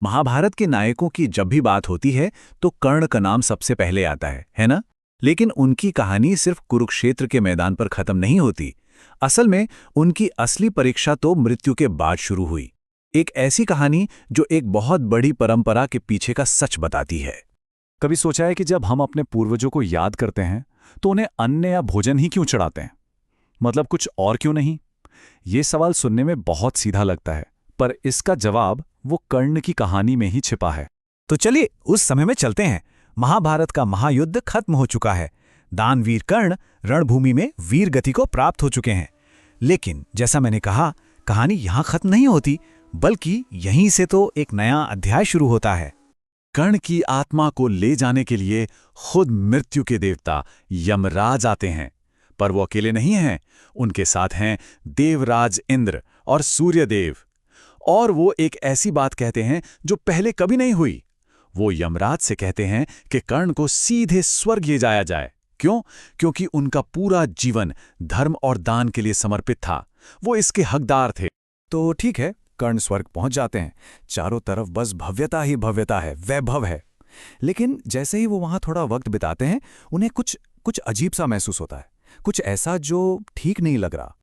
महाभारत के नायकों की जब भी बात होती है तो कर्ण का नाम सबसे पहले आता है ना? लेकिन उनकी कहानी सिर्फ कुरुक्षेत्र के मैदान पर खत्म नहीं होती। असल में उनकी असली परीक्षा तो मृत्यु के बाद शुरू हुई। एक ऐसी कहानी जो एक बहुत बड़ी परंपरा के पीछे का सच बताती है। कभी सोचा है कि जब हम अपने पूर्वजों को याद करते हैं तो उन्हें अन्न या भोजन ही क्यों चढ़ाते हैं? मतलब कुछ और क्यों नहीं? ये सवाल सुनने में बहुत सीधा लगता है, पर इसका जवाब वो कर्ण की कहानी में ही छिपा है। तो चलिए उस समय में चलते हैं। महाभारत का महायुद्ध खत्म हो चुका है। दानवीर कर्ण रणभूमि में वीर गति को प्राप्त हो चुके हैं। लेकिन जैसा मैंने कहा, कहानी यहां खत्म नहीं होती, बल्कि यहीं से तो एक नया अध्याय शुरू होता है। कर्ण की आत्मा को ले जाने के लिए खुद मृत्यु के देवता यमराज आते हैं। पर वो अकेले नहीं हैं, उनके साथ हैं देवराज इंद्र और सूर्यदेव। और वो एक ऐसी बात कहते हैं जो पहले कभी नहीं हुई। वो यमराज से कहते हैं कि कर्ण को सीधे स्वर्ग ले जाया जाए। क्यों? क्योंकि उनका पूरा जीवन धर्म और दान के लिए समर्पित था। वो इसके हकदार थे। तो ठीक है, कर्ण स्वर्ग पहुंच जाते हैं। चारों तरफ बस भव्यता ही भव्यता है, वैभव है। लेकिन जैसे ही वो वहां थोड़ा वक्त बिताते हैं, उन्हें कुछ अजीब सा महसूस होता है। कुछ ऐसा जो ठीक नहीं लग रहा।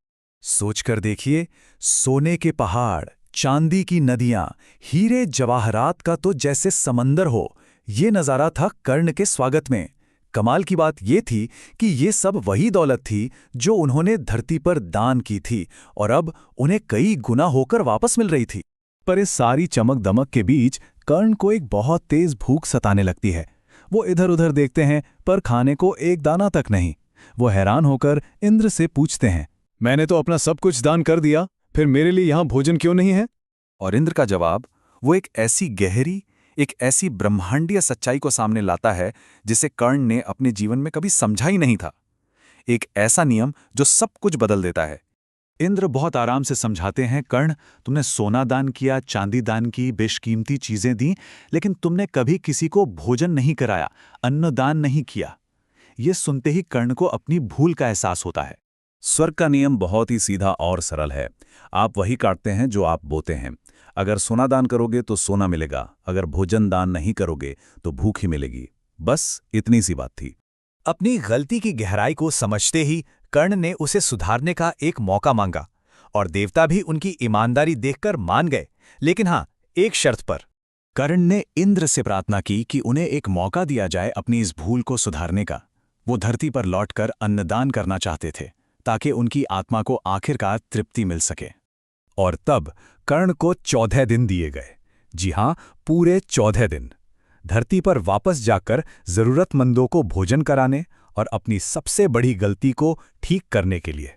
सोचकर देखिए, सोने के पहाड़, चांदी की नदियां, हीरे जवाहरात का तो जैसे समंदर हो, ये नजारा था कर्ण के स्वागत में। कमाल की बात ये थी कि ये सब वही दौलत थी जो उन्होंने धरती पर दान की थी और अब उन्हें कई गुना होकर वापस मिल रही थी। पर इस सारी चमक दमक के बीच कर्ण को एक बहुत तेज भूख सताने लगती है। वो इधर उधर देखते हैं, पर खाने को एक दाना तक नहीं। वो हैरान होकर इंद्र से पूछते हैं, मैंने तो अपना सब कुछ दान कर दिया, फिर मेरे लिए यहां भोजन क्यों नहीं है? और इंद्र का जवाब वो एक ऐसी गहरी, एक ऐसी ब्रह्मांडीय सच्चाई को सामने लाता है जिसे कर्ण ने अपने जीवन में कभी समझा ही नहीं था। एक ऐसा नियम जो सब कुछ बदल देता है। इंद्र बहुत आराम से समझाते हैं, कर्ण, तुमने सोना दान किया, चांदी दान की, बेशकीमती चीजें दी, लेकिन तुमने कभी किसी को भोजन नहीं कराया, अन्न दान नहीं किया। ये सुनते ही कर्ण को अपनी भूल का एहसास होता है। स्वर्ग का नियम बहुत ही सीधा और सरल है। आप वही काटते हैं जो आप बोते हैं। अगर सोना दान करोगे तो सोना मिलेगा, अगर भोजन दान नहीं करोगे तो भूख ही मिलेगी। बस इतनी सी बात थी। अपनी गलती की गहराई को समझते ही कर्ण ने उसे सुधारने का एक मौका मांगा और देवता भी उनकी ईमानदारी देखकर मान गए। लेकिन हाँ, एक शर्त पर। कर्ण ने इंद्र से प्रार्थना की कि उन्हें एक मौका दिया जाए अपनी इस भूल को सुधारने का। वो धरती पर लौटकर अन्नदान करना चाहते थे ताकि उनकी आत्मा को आखिरकार तृप्ति मिल सके। और तब कर्ण को 14 दिन दिए गए। जी हां, पूरे 14 दिन धरती पर वापस जाकर जरूरतमंदों को भोजन कराने और अपनी सबसे बड़ी गलती को ठीक करने के लिए।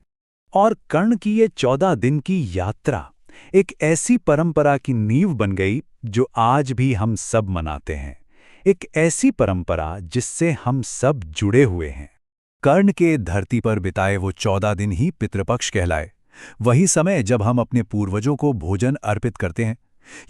और कर्ण की ये 14 दिन की यात्रा एक ऐसी परंपरा की नींव बन गई जो आज भी हम सब मनाते हैं। एक ऐसी परंपरा जिससे हम सब जुड़े हुए हैं। कर्ण के धरती पर बिताए वो 14 दिन ही पितृपक्ष कहलाए। वही समय जब हम अपने पूर्वजों को भोजन अर्पित करते हैं।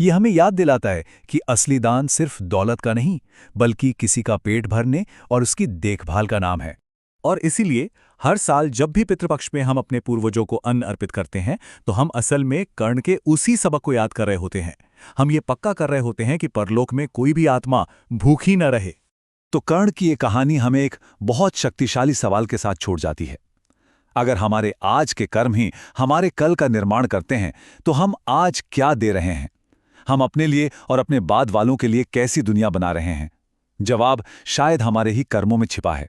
ये हमें याद दिलाता है कि असली दान सिर्फ दौलत का नहीं, बल्कि किसी का पेट भरने और उसकी देखभाल का नाम है। और इसीलिए हर साल जब भी पितृपक्ष में हम अपने पूर्वजों को अन्न अर्पित करते हैं, तो हम असल में कर्ण के उसी सबक को याद कर रहे होते हैं। हम ये पक्का कर रहे होते हैं कि परलोक में कोई भी आत्मा भूखी न रहे। तो कर्ण की ये कहानी हमें एक बहुत शक्तिशाली सवाल के साथ छोड़ जाती है। अगर हमारे आज के कर्म ही हमारे कल का निर्माण करते हैं, तो हम आज क्या दे रहे हैं? हम अपने लिए और अपने बाद वालों के लिए कैसी दुनिया बना रहे हैं? जवाब शायद हमारे ही कर्मों में छिपा है।